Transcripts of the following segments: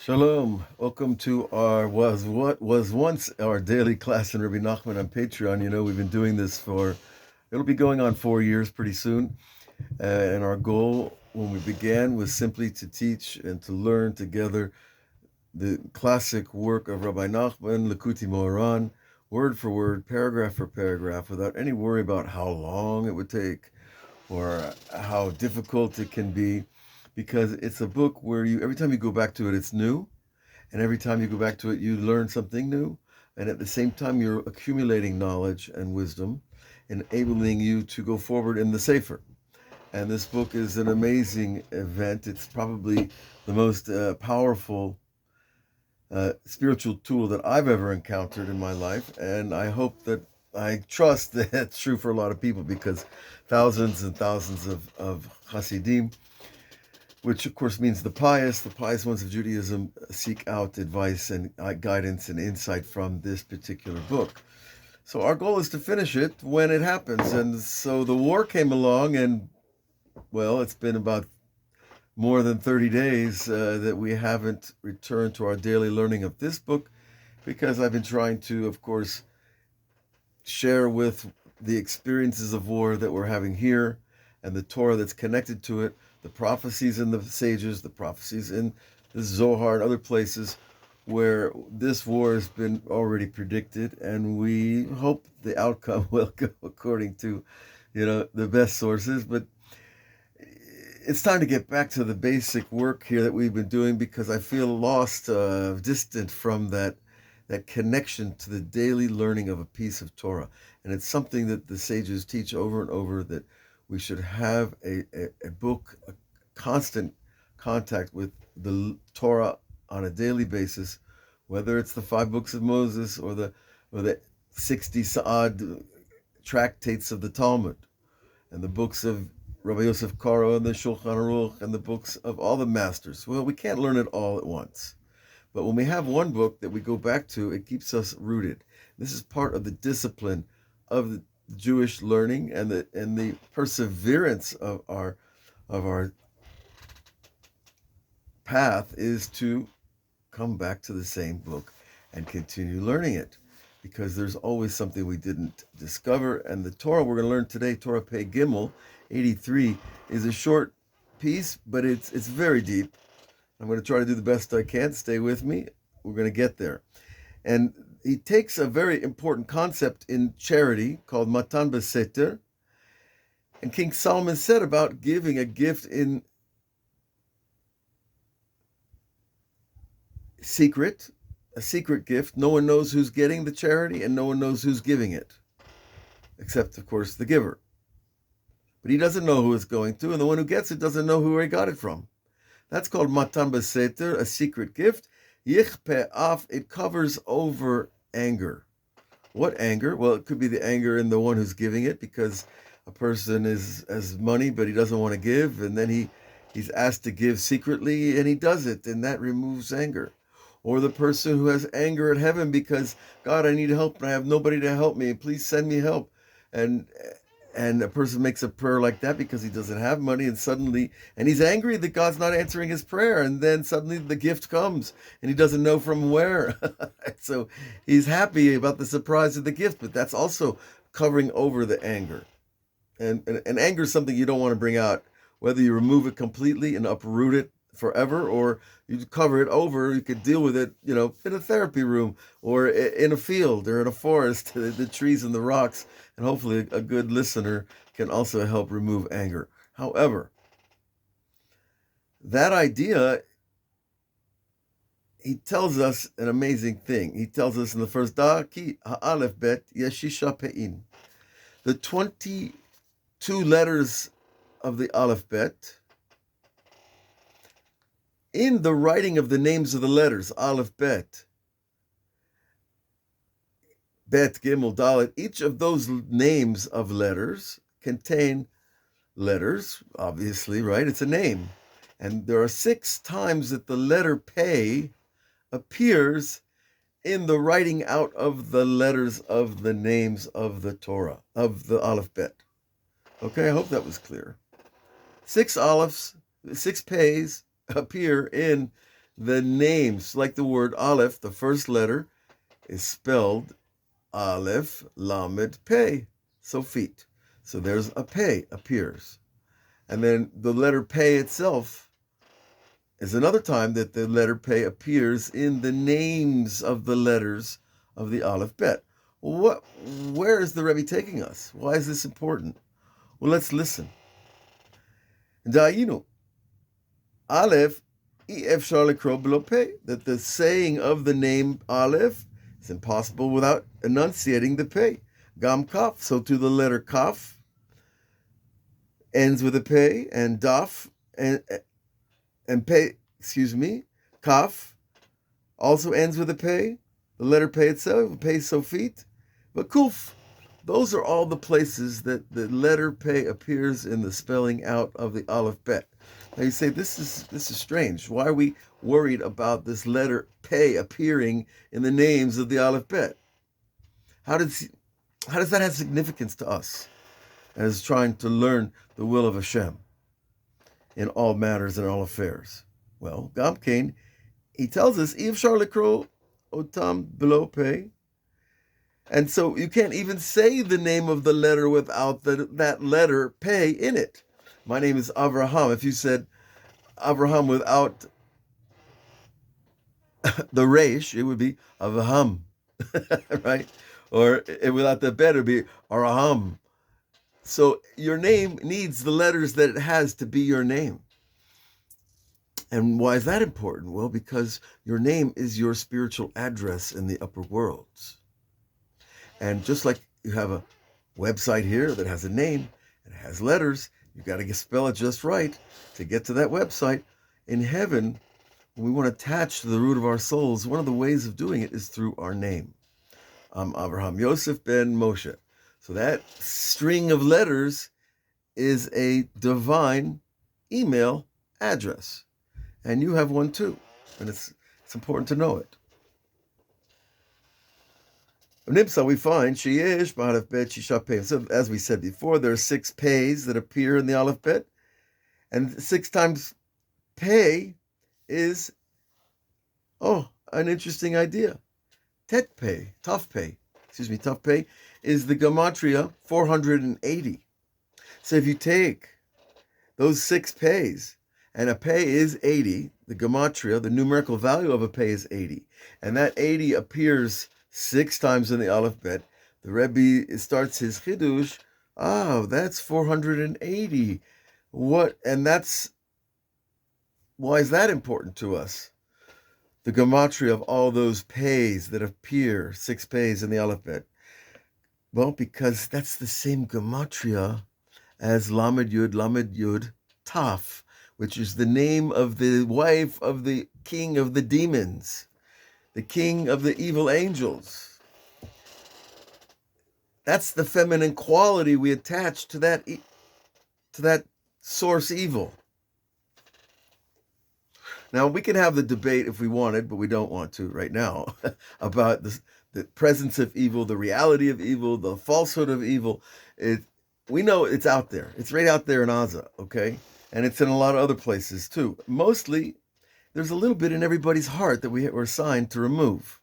Shalom. Welcome to our what was once our daily class in Rabbi Nachman on Patreon. We've been doing this for it'll be going on 4 years pretty soon. And our goal when we began was simply to teach and to learn together the classic work of Rabbi Nachman, Likuti Moharan, word for word, paragraph for paragraph, without any worry about how long it would take or how difficult it can be, because it's a book where you every time you go back to it, it's new, and every time you go back to it, you learn something new, and at the same time, you're accumulating knowledge and wisdom, enabling you to go forward in the Sefer. And this book is an amazing event. It's probably the most powerful spiritual tool that I've ever encountered in my life, and I trust that it's true for a lot of people, because thousands and thousands of Hasidim, which of course means the pious ones of Judaism, seek out advice and guidance and insight from this particular book. So our goal is to finish it when it happens. And so the war came along, and well, it's been about more than 30 days that we haven't returned to our daily learning of this book, because I've been trying to, of course, share with the experiences of war that we're having here and the Torah that's connected to it, the prophecies in the sages, the prophecies in the Zohar and other places where this war has been already predicted, and we hope the outcome will go according to, the best sources. But it's time to get back to the basic work here that we've been doing, because I feel lost, distant from that connection to the daily learning of a piece of Torah. And it's something that the sages teach over and over, that we should have a book, a constant contact with the Torah on a daily basis, whether it's the 5 books of Moses or the 60 Sa'ad tractates of the Talmud, and the books of Rabbi Yosef Karo and the Shulchan Aruch, and the books of all the masters. Well, we can't learn it all at once. But when we have one book that we go back to, it keeps us rooted. This is part of the discipline of the Jewish learning, and the perseverance of our path is to come back to the same book and continue learning it, because there's always something we didn't discover. And the Torah we're going to learn today, Torah Pei Gimel 83, is a short piece, but it's very deep. I'm going to try to do the best I can. Stay with me. We're going to get there. And he takes a very important concept in charity called Matan Beseter. And King Solomon said about giving a gift in secret, a secret gift. No one knows who's getting the charity, and no one knows who's giving it, except, of course, the giver. But he doesn't know who it's going to, and the one who gets it doesn't know who he got it from. That's called Matan Beseter, a secret gift. Yichpe af, it covers over anger. What anger? Well, it could be the anger in the one who's giving it, because a person has money, but he doesn't want to give, and then he's asked to give secretly, and he does it, and that removes anger. Or the person who has anger at heaven because, God, I need help, and I have nobody to help me, please send me help. And a person makes a prayer like that because he doesn't have money, and he's angry that God's not answering his prayer, and then suddenly the gift comes, and he doesn't know from where. So he's happy about the surprise of the gift, but that's also covering over the anger. And anger is something you don't want to bring out, whether you remove it completely and uproot it forever, or you cover it over. You could deal with it, in a therapy room, or in a field, or in a forest, the trees and the rocks, and hopefully a good listener can also help remove anger. However, that idea, he tells us an amazing thing. He tells us in the first Ki Aleph Bet Yeshisha Pe'in, the 22 letters of the Aleph Bet. In the writing of the names of the letters, Aleph, Bet, Gimel, Dalet, each of those names of letters contain letters, obviously, right? It's a name. And there are 6 times that the letter Pei appears in the writing out of the letters of the names of the Torah, of the Aleph, Bet. Okay, I hope that was clear. 6 Alephs, 6 Peis appear in the names, like the word Aleph, the first letter is spelled Aleph, Lamed, Pei. So feet. So there's a Pei appears. And then the letter Pei itself is another time that the letter Pei appears in the names of the letters of the Aleph Bet. Where is the Rebbe taking us? Why is this important? Well, let's listen. Da'inu, Aleph, efshar lekro b'lo Pei, that the saying of the name Aleph is impossible without enunciating the Pei. Gam Kaf, so to the letter Kaf, ends with a Pei, and Daf, and Pei, Kaf, also ends with a Pei, the letter Pei itself, Pei Sofit, but Kuf. Those are all the places that the letter Pei appears in the spelling out of the Aleph Bet. Now you say, this is strange. Why are we worried about this letter Pei appearing in the names of the Aleph Bet? How does that have significance to us as trying to learn the will of Hashem in all matters and all affairs? Well, Gamkein, he tells us, Ivshar lekro otam b'lo Pei. And so you can't even say the name of the letter without that letter Pei in it. My name is Avraham. If you said Avraham without the Resh, it would be Avraham, right? Or without the Bet, it would be Araham. So your name needs the letters that it has to be your name. And why is that important? Well, because your name is your spiritual address in the upper worlds. And just like you have a website here that has a name and has letters, you got to spell it just right to get to that website. In heaven, when we want to attach to the root of our souls, one of the ways of doing it is through our name. I'm Avraham Yosef ben Moshe. So that string of letters is a divine email address. And you have one too. And it's important to know it. Nimsa, we find Sheyesh b'Aleph Bet Shisha Pei. So as we said before, there are 6 Peis that appear in the Aleph Bet, and 6 times Pei is an interesting idea. Tet Pei, Taf Pei is the gematria 480. So if you take those 6 Peis, and a Pei is 80, the gematria, the numerical value of a Pei is 80, and that 80 appears 6 times in the Aleph Bet. The Rebbe starts his Chidush. That's 480. Why is that important to us? The gematria of all those Peis that appear, 6 Peis in the Aleph Bet. Well, because that's the same gematria as Lamed Yud, Taf, which is the name of the wife of the king of the demons, the king of the evil angels. That's the feminine quality we attach to that source evil. Now, we can have the debate if we wanted, but we don't want to right now, about the presence of evil, the reality of evil, the falsehood of evil. We know it's out there. It's right out there in Gaza, okay? And it's in a lot of other places too. Mostly, there's a little bit in everybody's heart that we were assigned to remove.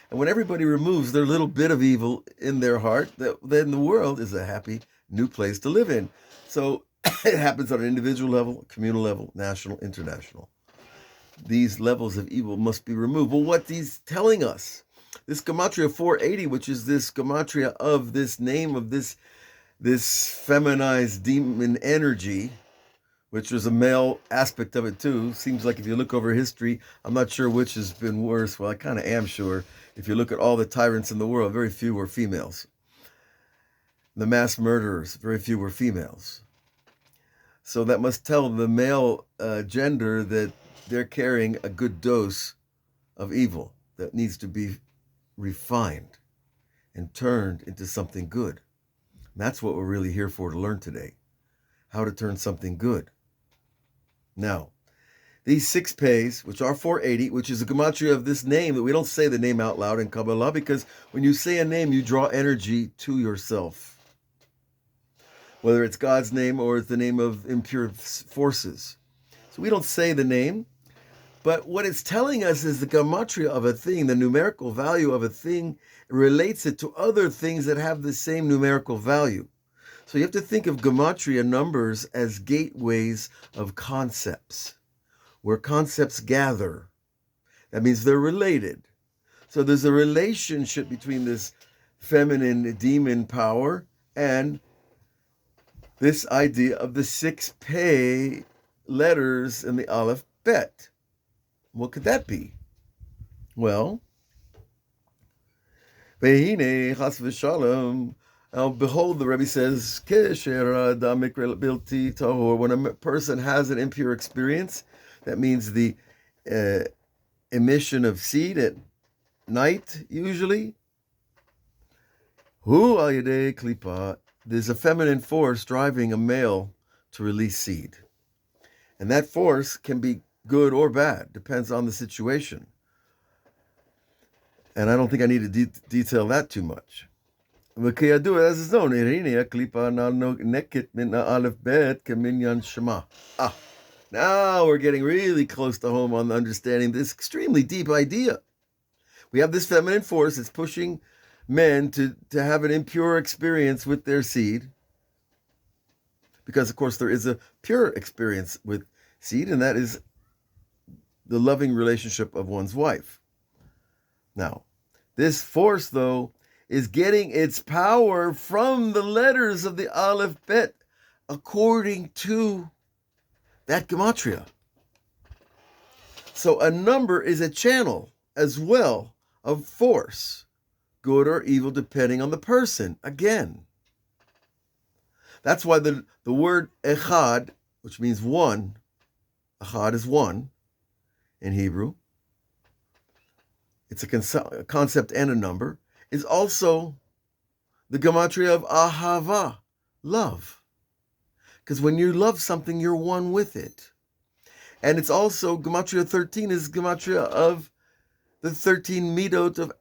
And when everybody removes their little bit of evil in their heart, then the world is a happy new place to live in. So it happens on an individual level, communal level, national, international. These levels of evil must be removed. Well, what he's telling us, this gematria 480, which is this gematria of this name of this feminized demon energy, which was a male aspect of it too. Seems like if you look over history, I'm not sure which has been worse. Well, I kind of am sure. If you look at all the tyrants in the world, very few were females. The mass murderers, very few were females. So that must tell the male gender that they're carrying a good dose of evil that needs to be refined and turned into something good. And that's what we're really here for to learn today, how to turn something good. Now, these 6 Peis, which are 480, which is a gematria of this name, that we don't say the name out loud in Kabbalah, because when you say a name, you draw energy to yourself. Whether it's God's name or it's the name of impure forces. So we don't say the name, But what it's telling us is the gematria of a thing, the numerical value of a thing, relates it to other things that have the same numerical value. So you have to think of gematria numbers as gateways of concepts, where concepts gather. That means they're related. So there's a relationship between this feminine demon power and this idea of the 6 pei letters in the Aleph Bet. What could that be? Well, Vehine chas v'shalom. Now, behold, the Rebbe says, when a person has an impure experience, that means the emission of seed at night, usually. Hu al yedei klipa. There's a feminine force driving a male to release seed. And that force can be good or bad, depends on the situation. And I don't think I need to detail that too much. As is known, now we're getting really close to home on understanding this extremely deep idea. We have this feminine force that's pushing men to have an impure experience with their seed. Because, of course, there is a pure experience with seed, and that is the loving relationship of one's wife. Now, this force, though, is getting its power from the letters of the Aleph Bet, according to that gematria. So a number is a channel as well of force, good or evil, depending on the person. Again, that's why the word echad, which means one, echad is one in Hebrew, it's a concept and a number, is also the gematria of ahava, love. Because when you love something, you're one with it. And it's also, gematria 13 is gematria of the 13 midot of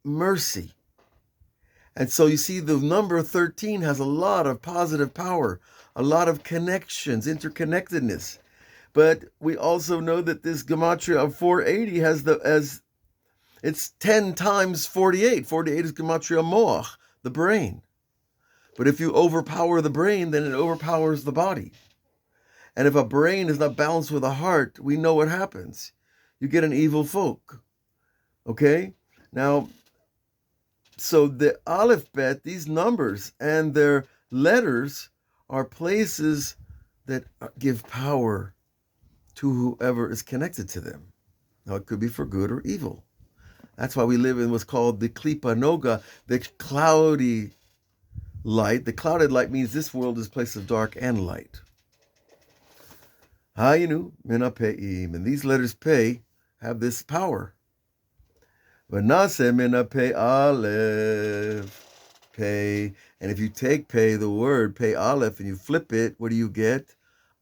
mercy. And so you see the number 13 has a lot of positive power, a lot of connections, interconnectedness. But we also know that this gematria of 480 has it's 10 times 48. 48 is gematria moach, the brain. But if you overpower the brain, then it overpowers the body. And if a brain is not balanced with a heart, we know what happens. You get an evil folk. Okay? Now, so the Aleph Bet, these numbers and their letters are places that give power to whoever is connected to them. Now, it could be for good or evil. That's why we live in what's called the Klipa Noga, the cloudy light. The clouded light means this world is a place of dark and light. Hayinu minapeim, and these letters pei have this power. Vanase minape aleph pei, and if you take pei, the word pei aleph, and you flip it, what do you get?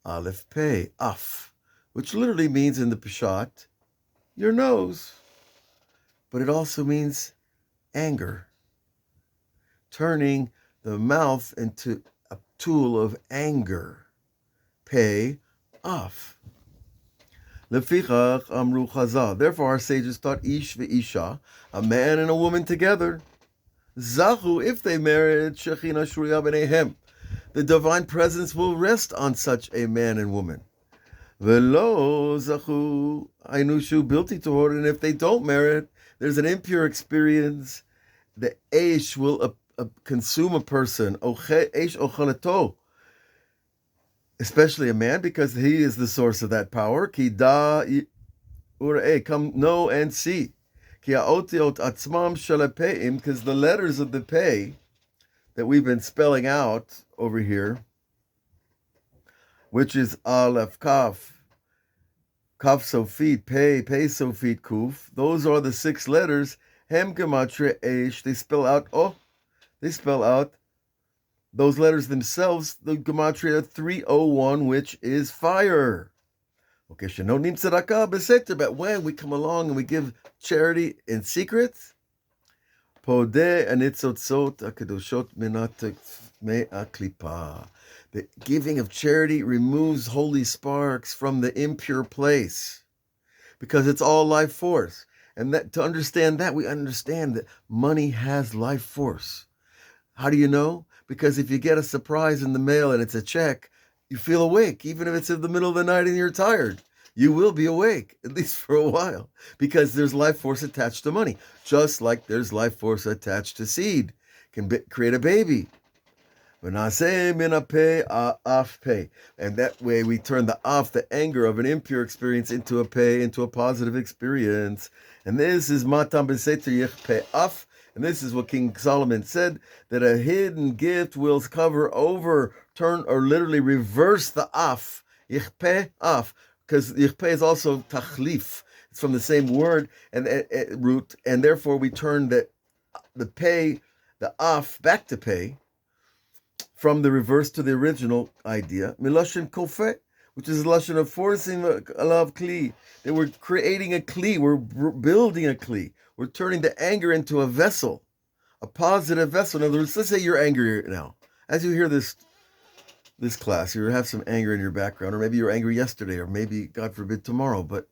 Aleph pei, af, which literally means in the Peshat, your nose. But it also means anger, turning the mouth into a tool of anger. Pei af. Lefichach amru chazal. Therefore, our sages taught ish ve'isha, a man and a woman together. Zachu, if they married, shechina shruya b'neihem. The divine presence will rest on such a man and woman. Velo zachu ainushu bilti torah, and if they don't merit, there's an impure experience. The Eish will consume a person. Eish ochalato. Especially a man, because he is the source of that power. Ki da ure, come know and see. Ki ha'otiot atzmam shalapeim, because the letters of the pei that we've been spelling out over here, which is Aleph, Kaf, Kaf Sofit, Pei, Pei Sofit, Kuf. Those are the 6 letters. Hem gematria Eish. They spell out those letters themselves, the gematria 301, which is fire. Okay, shenonim tzedakah b'seter, but when we come along and we give charity in secret, podeh anitzotzot akadoshot minat me'aklipa. The giving of charity removes holy sparks from the impure place. because it's all life force. And that to understand that, we understand that money has life force. How do you know? Because if you get a surprise in the mail and it's a check, you feel awake, even if it's in the middle of the night and you're tired. You will be awake, at least for a while, because there's life force attached to money, just like there's life force attached to seed. Create a baby. V'naseh min hapeh af peh. And that way we turn the anger of an impure experience, into a positive experience. And this is matam b'seter yichpeh af. And this is what King Solomon said, that a hidden gift will turn, or literally reverse the af. Yichpeh af. Because yichpeh is also tachlif. It's from the same word and root. And therefore we turn the af, back to pay, from the reverse to the original idea, miloshin kofeh, which is a lashon of forcing alav kli. That we're creating a kli, we're building a kli. We're turning the anger into a vessel, a positive vessel. In other words, let's say you're angry now. As you hear this class, you have some anger in your background, or maybe you were angry yesterday, or maybe, God forbid, tomorrow. But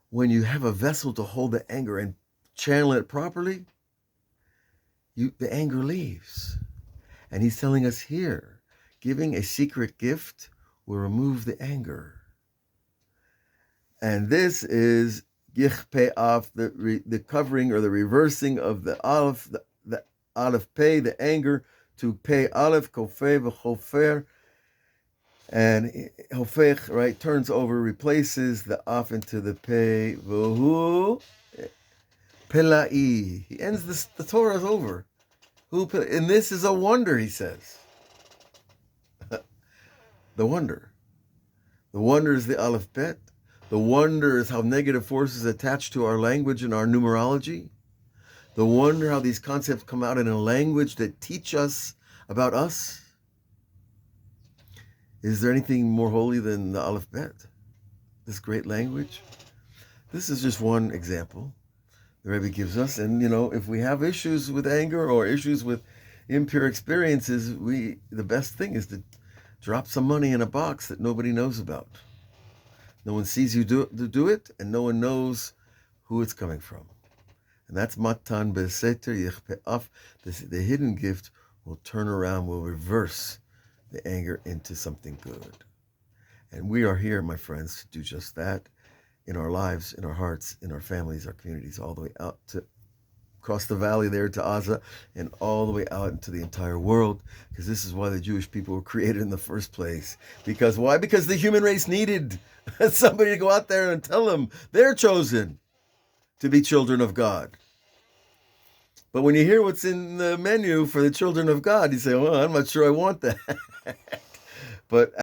when you have a vessel to hold the anger and channel it properly, the anger leaves. And he's telling us here, giving a secret gift will remove the anger. And this is yichpeh af, the covering or the reversing of the aleph, the aleph pei, the anger, to pei aleph, kofeh v'chofer. And hofech, right, turns over, replaces the af into the pei, v'hu pelai. He ends this, the Torah is over. And this is a wonder, he says. The wonder. The wonder is the Aleph Bet. The wonder is how negative forces attach to our language and our numerology. The wonder how these concepts come out in a language that teach us about us. Is there anything more holy than the Aleph Bet? This great language? This is just one example the Rebbe gives us. And, if we have issues with anger or issues with impure experiences, the best thing is to drop some money in a box that nobody knows about. No one sees you do it, and no one knows who it's coming from. And that's matan beseter yichpeh af. The hidden gift will turn around, will reverse the anger into something good. And we are here, my friends, to do just that in our lives, in our hearts, in our families, our communities, all the way out to across the valley there to Gaza, and all the way out into the entire world, because this is why the Jewish people were created in the first place. Because why? Because the human race needed somebody to go out there and tell them they're chosen to be children of God. But when you hear what's in the menu for the children of God, you say, well, I'm not sure I want that. But